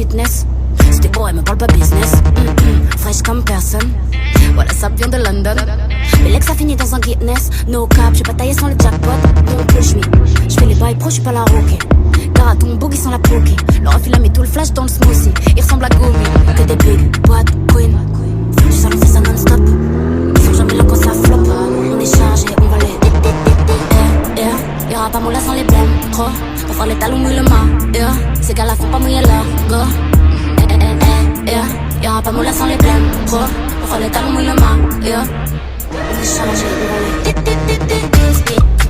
fitness. C'était beau, elle me parle pas business. Fraîche comme personne. Voilà, ça vient de London. Mais l'ex a fini dans un Guinness. No cap, j'suis pas taillé sans le jackpot. Donc push me. J'fais les bails pro, j'suis pas la roquée. Car ton boogie sans la poké. Leur fil a mis tout le flash dans le smoothie. Il ressemble à Gomi. Que des big boîtes queen. Du salon fait ça non-stop. Ils sont jamais là quand ça flop. On est chargé, on va les y'aura pas moula sans les blèmes. Gros, pour faire les talons mouille le mât. Ces gars-là font pas mouiller leur go. Y'aura pas moula sans les blèmes. Gros, pour faire les talons mouille le mât. On est chargé, on va les